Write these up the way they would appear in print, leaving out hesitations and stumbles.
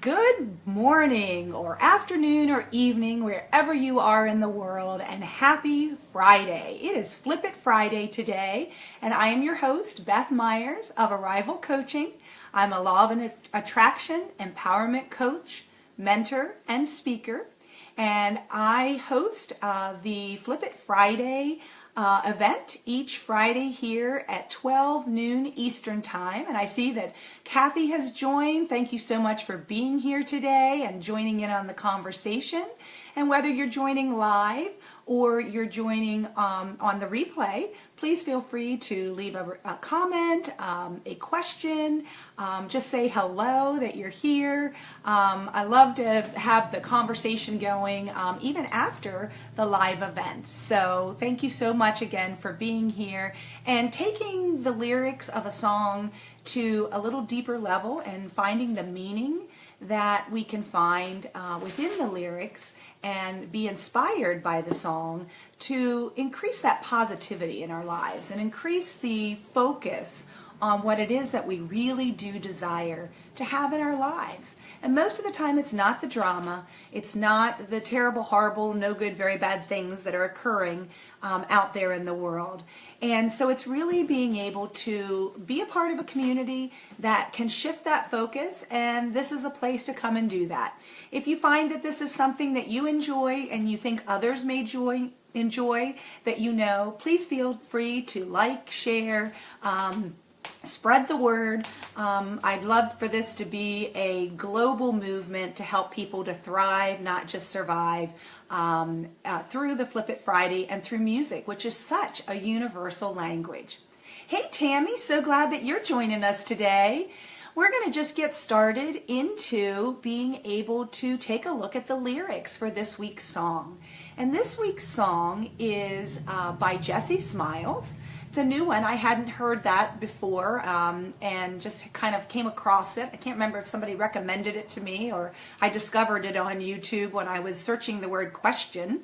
Good morning or afternoon or evening wherever you are in the world, and happy Friday. It is Flip It Friday today, and I am your host, Beth Myers of Arrival Coaching. I'm a Law of Attraction empowerment coach, mentor, and speaker, and I host the Flip It Friday event each Friday here at 12 noon Eastern Time. And I see that Kathy has joined. Thank you so much for being here today and joining in on the conversation. And whether you're joining live or you're joining on the replay, please feel free to leave a comment, a question, just say hello that you're here. I love to have the conversation going even after the live event. So thank you so much again for being here and taking the lyrics of a song to a little deeper level and finding the meaning that we can find within the lyrics and be inspired by the song to increase that positivity in our lives and increase the focus on what it is that we really do desire to have in our lives. And most of the time it's not the drama, it's not the terrible, horrible, no good, very bad things that are occurring out there in the world. And so it's really being able to be a part of a community that can shift that focus, and this is a place to come and do that. If you find that this is something that you enjoy and you think others may enjoy that you know, please feel free to like, share, spread the word. I'd love for this to be a global movement to help people to thrive, not just survive, through the Flip It Friday and through music, which is such a universal language. Hey Tammy, so glad that you're joining us today. We're going to just get started into being able to take a look at the lyrics for this week's song. And this week's song is by Jessi Smiles. It's a new one. I hadn't heard that before and just kind of came across it. I can't remember if somebody recommended it to me or I discovered it on YouTube when I was searching the word question,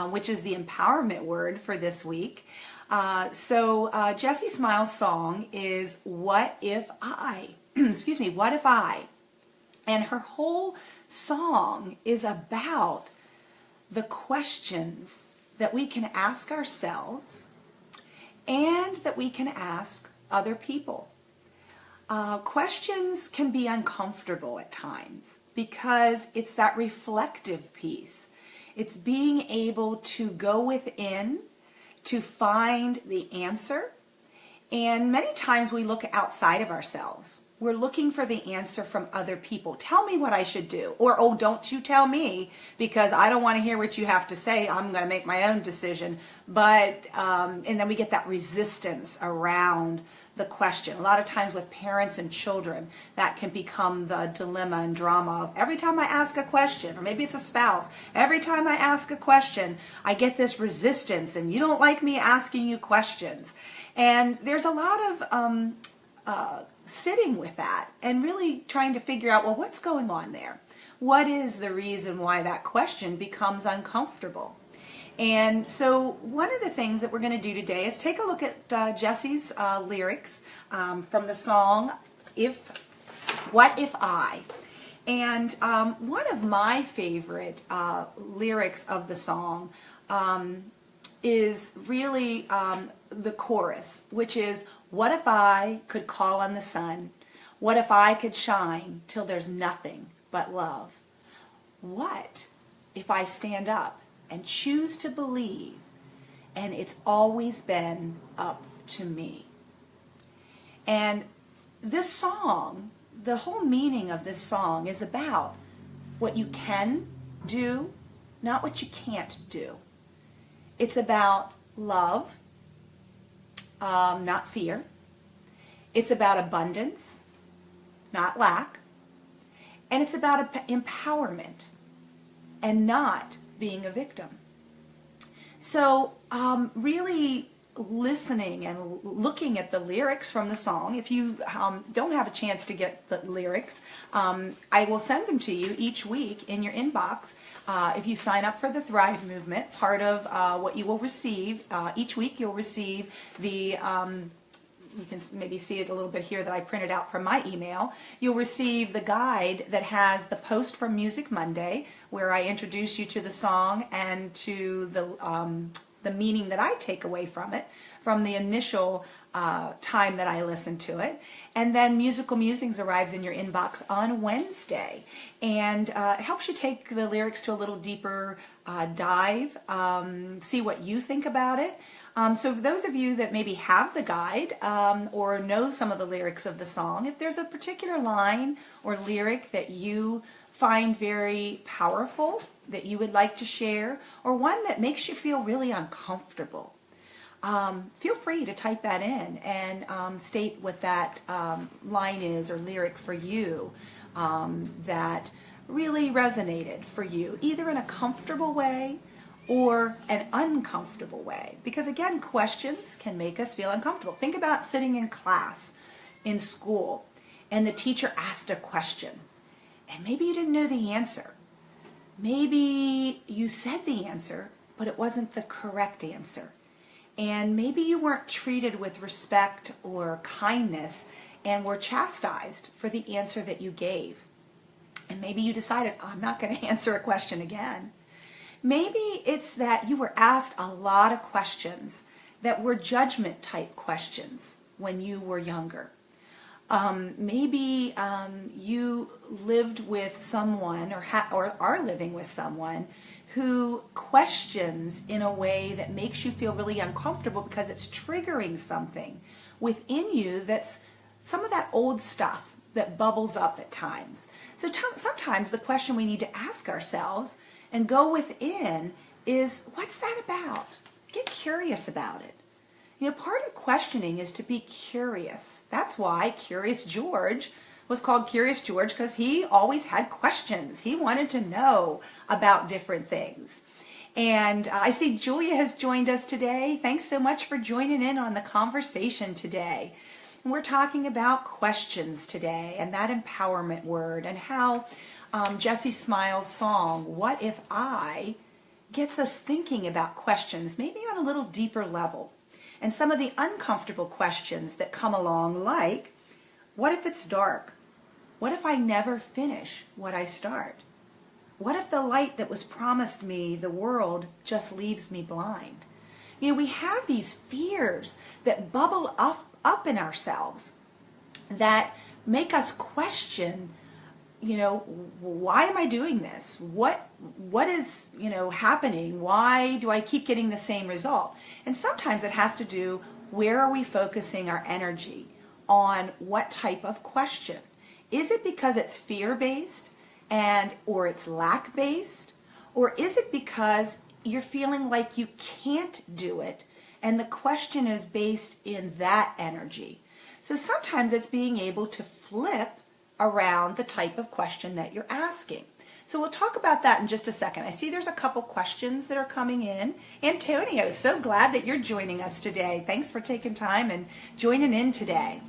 which is the empowerment word for this week. So Jessi Smiles' song is What If I? Excuse me, What If I? And her whole song is about the questions that we can ask ourselves and that we can ask other people. Questions can be uncomfortable at times because it's that reflective piece. It's being able to go within to find the answer. And many times we look outside of ourselves. We're looking for the answer from other people. Tell me what I should do. Or, oh, don't you tell me because I don't want to hear what you have to say. I'm going to make my own decision. But, and then we get that resistance around the question. A lot of times with parents and children, that can become the dilemma and drama of every time I ask a question, or maybe it's a spouse, every time I ask a question, I get this resistance and you don't like me asking you questions. And there's a lot of sitting with that and really trying to figure out, well, what's going on there? What is the reason why that question becomes uncomfortable? And so one of the things that we're going to do today is take a look at Jessi's lyrics from the song What If I? And one of my favorite lyrics of the song is really the chorus, which is, what if I could call on the sun? What if I could shine till there's nothing but love? What if I stand up and choose to believe and it's always been up to me? And this song, the whole meaning of this song is about what you can do, not what you can't do. It's about love, not fear. It's about abundance, not lack. And it's about empowerment and not being a victim. So really listening and looking at the lyrics from the song. If you don't have a chance to get the lyrics, I will send them to you each week in your inbox. If you sign up for the Thrive Movement, part of what you will receive, each week you'll receive the you can maybe see it a little bit here that I printed out from my email, you'll receive the guide that has the post from Music Monday, where I introduce you to the song and to the meaning that I take away from it, from the initial time that I listen to it. And then Musical Musings arrives in your inbox on Wednesday. And it helps you take the lyrics to a little deeper dive, see what you think about it. So for those of you that maybe have the guide or know some of the lyrics of the song, if there's a particular line or lyric that you find very powerful, that you would like to share, or one that makes you feel really uncomfortable, feel free to type that in and state what that line is or lyric for you that really resonated for you, either in a comfortable way or an uncomfortable way. Because again, questions can make us feel uncomfortable. Think about sitting in class in school and the teacher asked a question and maybe you didn't know the answer. Maybe you said the answer, but it wasn't the correct answer. And maybe you weren't treated with respect or kindness and were chastised for the answer that you gave. And maybe you decided, I'm not going to answer a question again. Maybe it's that you were asked a lot of questions that were judgment type questions when you were younger. Maybe you lived with someone or are living with someone who questions in a way that makes you feel really uncomfortable because it's triggering something within you that's some of that old stuff that bubbles up at times. So sometimes the question we need to ask ourselves and go within is, what's that about? Get curious about it. You know, part of questioning is to be curious. That's why Curious George was called Curious George, because he always had questions. He wanted to know about different things. And I see Julia has joined us today. Thanks so much for joining in on the conversation today. And we're talking about questions today and that empowerment word and how Jessi Smiles' song, What If I, gets us thinking about questions, maybe on a little deeper level. And some of the uncomfortable questions that come along, like, what if it's dark? What if I never finish what I start? What if the light that was promised me, the world, just leaves me blind? You know, we have these fears that bubble up in ourselves that make us question, you know, why am I doing this? What is, you know, happening? Why do I keep getting the same result? And sometimes it has to do, where are we focusing our energy on what type of question? Is it because it's fear-based or it's lack-based? Or is it because you're feeling like you can't do it and the question is based in that energy? So sometimes it's being able to flip around the type of question that you're asking. So we'll talk about that in just a second. I see there's a couple questions that are coming in. Antonio, so glad that you're joining us today. Thanks for taking time and joining in today.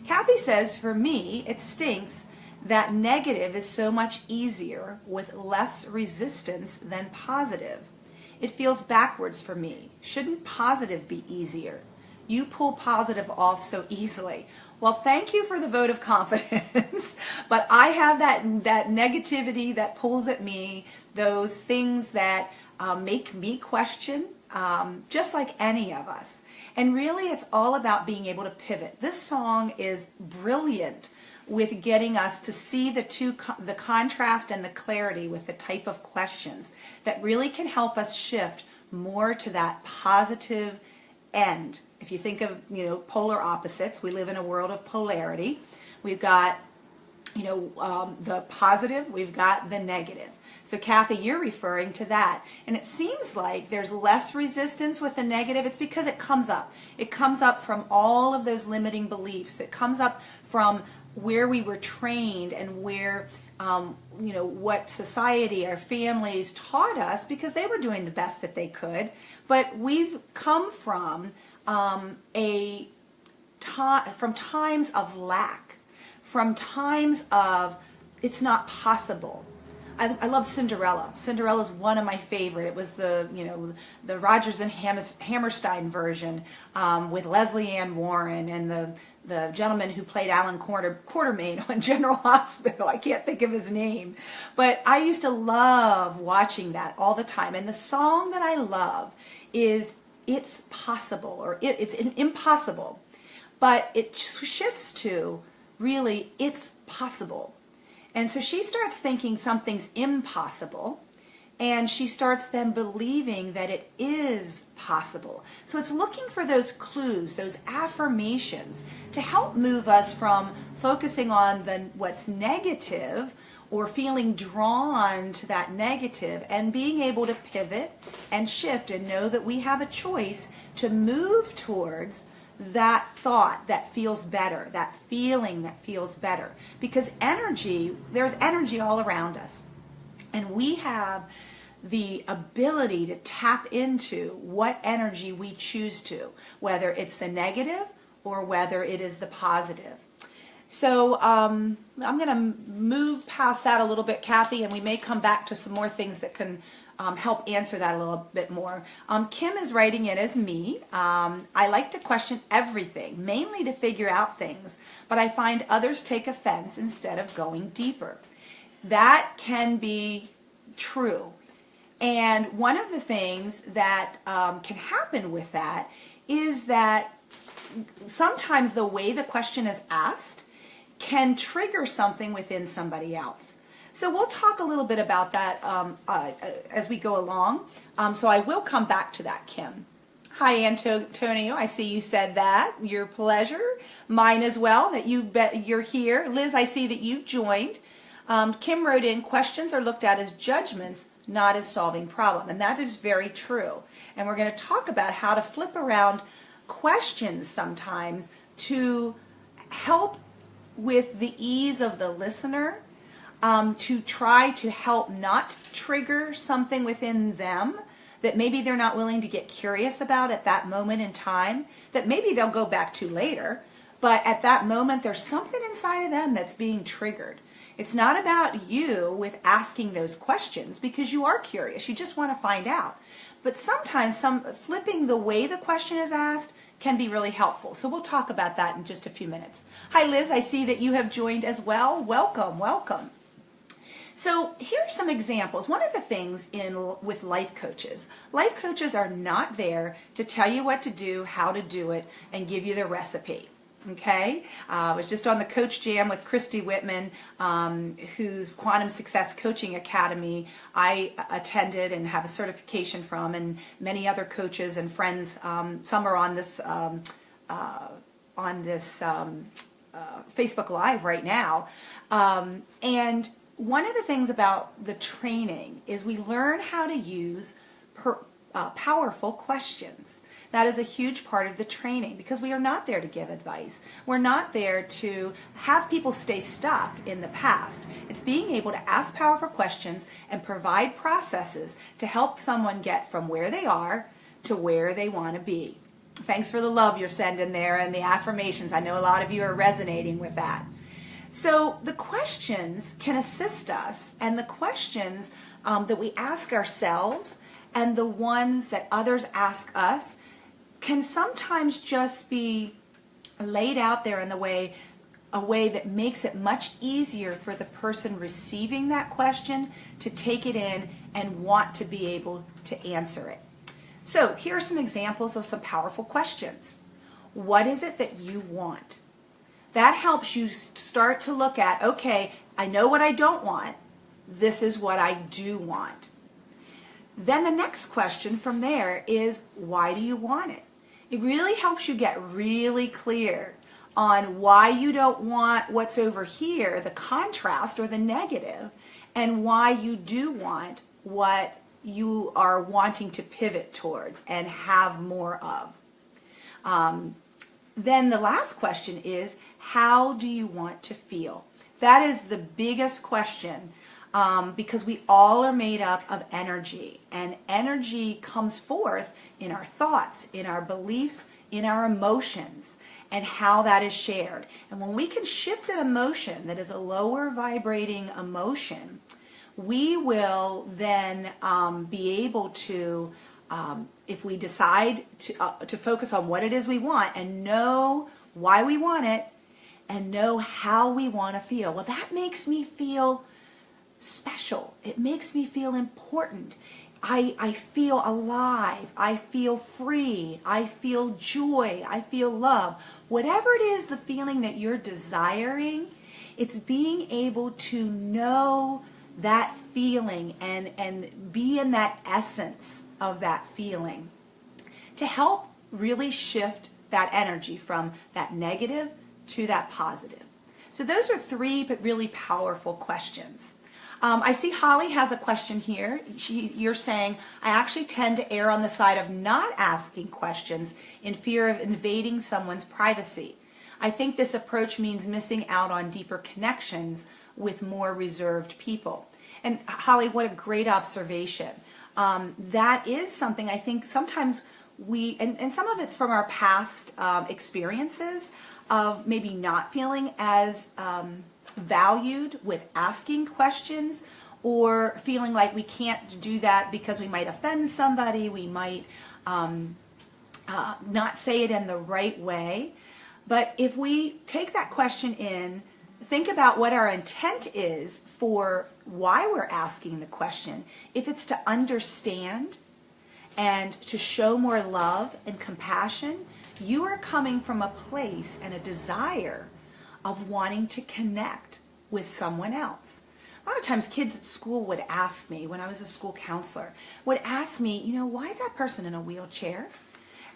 Kathy says, for me, it stinks that negative is so much easier with less resistance than positive. It feels backwards for me. Shouldn't positive be easier? You pull positive off so easily. Well, thank you for the vote of confidence, but I have that negativity that pulls at me, those things that make me question, just like any of us. And really, it's all about being able to pivot. This song is brilliant with getting us to see the contrast and the clarity with the type of questions that really can help us shift more to that positive end. If you think of, you know, polar opposites, we live in a world of polarity. We've got, you know, the positive, we've got the negative. So Kathy, you're referring to that. And it seems like there's less resistance with the negative. It's because it comes up. It comes up from all of those limiting beliefs. It comes up from where we were trained and where, you know, what society, our families taught us, because they were doing the best that they could. But we've come from from times of lack, from times of it's not possible. I love Cinderella. Cinderella is one of my favorite. It was the the Rodgers and Hammerstein version with Leslie Ann Warren and the gentleman who played Alan Quartermain on General Hospital. I can't think of his name, but I used to love watching that all the time. And the song that I love is "It's Possible" or "It's Impossible," but it shifts to really "It's Possible." And so she starts thinking something's impossible, and she starts then believing that it is possible. So it's looking for those clues, those affirmations to help move us from focusing on what's negative or feeling drawn to that negative and being able to pivot and shift and know that we have a choice to move towards that thought that feels better, that feeling that feels better. Because there's energy all around us. And we have the ability to tap into what energy we choose to, whether it's the negative or whether it is the positive. So I'm going to move past that a little bit, Kathy, and we may come back to some more things that can help answer that a little bit more. Kim is writing in as me. I like to question everything, mainly to figure out things, but I find others take offense instead of going deeper. That can be true. And one of the things that can happen with that is that sometimes the way the question is asked can trigger something within somebody else. So we'll talk a little bit about that as we go along. So I will come back to that, Kim. Hi, Antonio. I see you said that. Your pleasure. Mine as well, that you're here. Liz, I see that you've joined. Kim wrote in, questions are looked at as judgments, not as solving problem. And that is very true. And we're going to talk about how to flip around questions sometimes to help with the ease of the listener, to try to help not trigger something within them that maybe they're not willing to get curious about at that moment in time, that maybe they'll go back to later, but at that moment there's something inside of them that's being triggered. It's not about you with asking those questions because you are curious, you just want to find out. But sometimes flipping the way the question is asked can be really helpful. So we'll talk about that in just a few minutes. Hi Liz, I see that you have joined as well. Welcome, welcome. So here are some examples. One of the things with life coaches are not there to tell you what to do, how to do it, and give you the recipe. Okay? I was just on the Coach Jam with Christy Whitman, whose Quantum Success Coaching Academy I attended and have a certification from, and many other coaches and friends. Some are on this Facebook Live right now, and one of the things about the training is we learn how to use powerful questions. That is a huge part of the training because we are not there to give advice. We're not there to have people stay stuck in the past. It's being able to ask powerful questions and provide processes to help someone get from where they are to where they want to be. Thanks for the love you're sending there and the affirmations. I know a lot of you are resonating with that. So the questions can assist us, and the questions that we ask ourselves and the ones that others ask us can sometimes just be laid out there in a way that makes it much easier for the person receiving that question to take it in and want to be able to answer it. So here are some examples of some powerful questions. What is it that you want? That helps you start to look at, okay, I know what I don't want. This is what I do want. Then the next question from there is, why do you want it? It really helps you get really clear on why you don't want what's over here, the contrast or the negative, and why you do want what you are wanting to pivot towards and have more of. Then the last question is, how do you want to feel? That is the biggest question because we all are made up of energy, and energy comes forth in our thoughts, in our beliefs, in our emotions, and how that is shared. And when we can shift an emotion that is a lower vibrating emotion, we will then be able to, if we decide to focus on what it is we want and know why we want it and know how we want to feel. Well, that makes me feel special. It makes me feel important. I feel alive. I feel free. I feel joy. I feel love. Whatever it is, the feeling that you're desiring, it's being able to know that feeling and be in that essence of that feeling to help really shift that energy from that negative to that positive. So those are three really powerful questions. I see Holly has a question here. You're saying, I actually tend to err on the side of not asking questions in fear of invading someone's privacy. I think this approach means missing out on deeper connections with more reserved people. And Holly, what a great observation. That is something I think sometimes we, and some of it's from our past experiences of maybe not feeling as valued with asking questions, or feeling like we can't do that because we might offend somebody, we might not say it in the right way. But if we take that question in, think about what our intent is for why we're asking the question. If it's to understand and to show more love and compassion, you are coming from a place and a desire of wanting to connect with someone else. A lot of times kids at school would ask me, when I was a school counselor, would ask me, why is that person in a wheelchair?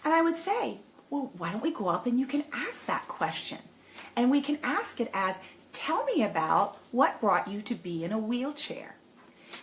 And I would say, well, why don't we go up and you can ask that question? And we can ask it as, tell me about what brought you to be in a wheelchair.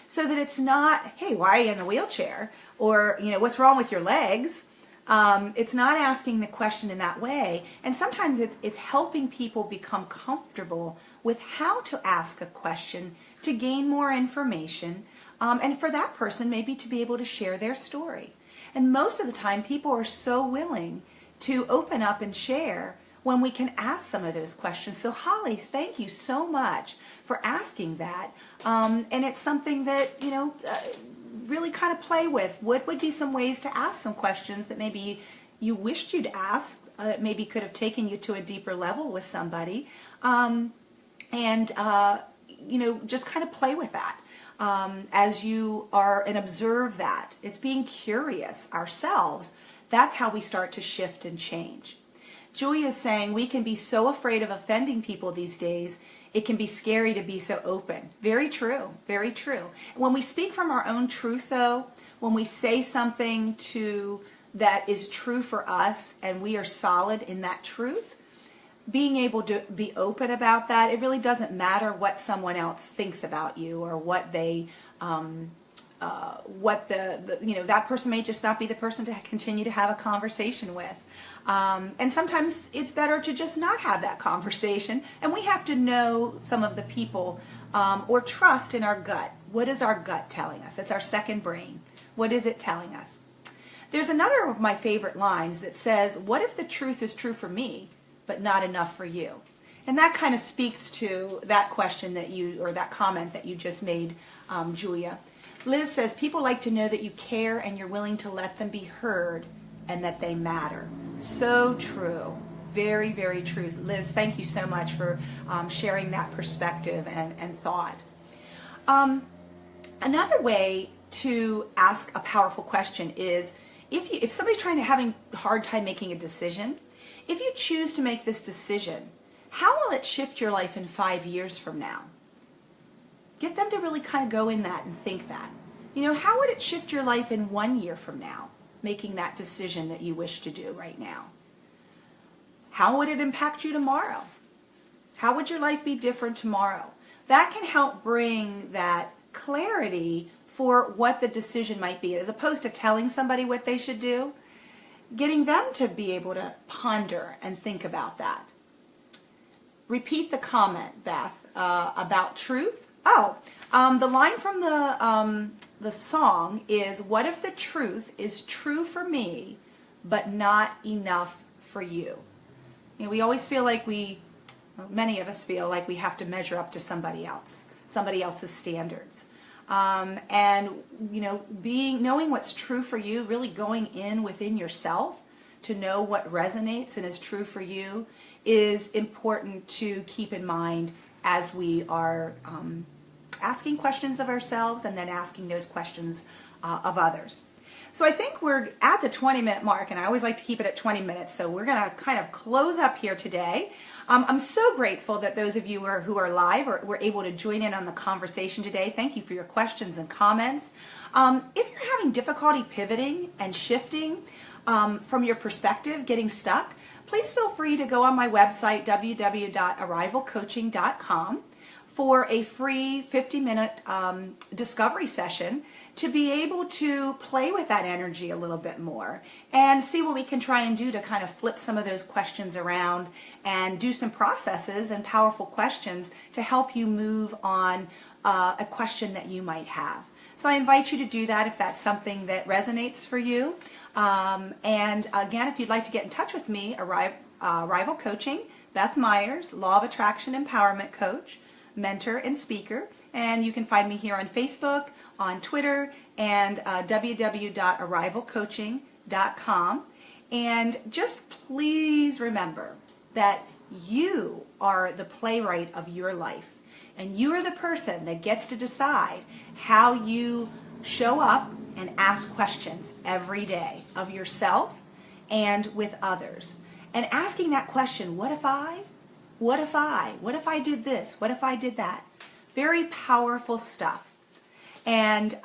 So that it's not, hey, why are you in a wheelchair? Or, what's wrong with your legs? It's not asking the question in that way. And sometimes it's helping people become comfortable with how to ask a question to gain more information, and for that person maybe to be able to share their story. And most of the time people are so willing to open up and share when we can ask some of those questions. So Holly, thank you so much for asking that. And it's something that, really kind of play with. What would be some ways to ask some questions that maybe you wished you'd asked, that maybe could have taken you to a deeper level with somebody, just kind of play with that as you are and observe that. It's being curious ourselves. That's how we start to shift and change. Julia is saying we can be so afraid of offending people these days. It can be scary to be so open. Very true, very true. When we speak from our own truth, though, when we say something that is true for us and we are solid in that truth, being able to be open about that, it really doesn't matter what someone else thinks about you or what they, that person may just not be the person to continue to have a conversation with. And sometimes it's better to just not have that conversation, and we have to know some of the people or trust in our gut. What is our gut telling us? It's our second brain. What is it telling us? There's another of my favorite lines that says, what if the truth is true for me, but not enough for you? And that kind of speaks to that question or that comment that you just made, Julia. Liz says, people like to know that you care and you're willing to let them be heard and that they matter. So true. Very, very true. Liz, thank you so much for sharing that perspective and thought. Another way to ask a powerful question is, if somebody's having a hard time making a decision, if you choose to make this decision, how will it shift your life in 5 years from now? Get them to really kind of go in that and think that. How would it shift your life in 1 year from now, making that decision that you wish to do right now? How would it impact you tomorrow? How would your life be different tomorrow? That can help bring that clarity for what the decision might be, as opposed to telling somebody what they should do, getting them to be able to ponder and think about that. Repeat the comment, Beth, about truth. The line from the song is, what if the truth is true for me, but not enough for you? We always feel like many of us feel like we have to measure up to somebody else's standards. And knowing what's true for you, really going in within yourself to know what resonates and is true for you is important to keep in mind as we are asking questions of ourselves and then asking those questions of others. So I think we're at the 20-minute mark, and I always like to keep it at 20 minutes, so we're going to kind of close up here today. I'm so grateful that those of you who are live were able to join in on the conversation today. Thank you for your questions and comments. If you're having difficulty pivoting and shifting from your perspective, getting stuck, please feel free to go on my website, www.arrivalcoaching.com, for a free 50-minute discovery session to be able to play with that energy a little bit more and see what we can try and do to kind of flip some of those questions around and do some processes and powerful questions to help you move on a question that you might have. So I invite you to do that if that's something that resonates for you. And again, if you'd like to get in touch with me, Arrival Coaching, Beth Myers, Law of Attraction Empowerment Coach, mentor and speaker, and you can find me here on Facebook, on Twitter, and www.arrivalcoaching.com. And just please remember that you are the playwright of your life, and you are the person that gets to decide how you show up and ask questions every day of yourself and with others. And asking that question, what if I? What if I? What if I did this? What if I did that? Very powerful stuff. And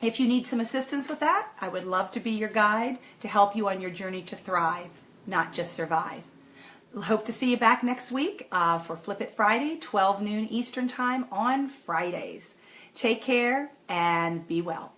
if you need some assistance with that, I would love to be your guide to help you on your journey to thrive, not just survive. Hope to see you back next week for Flip It Friday, 12 noon Eastern Time on Fridays. Take care and be well.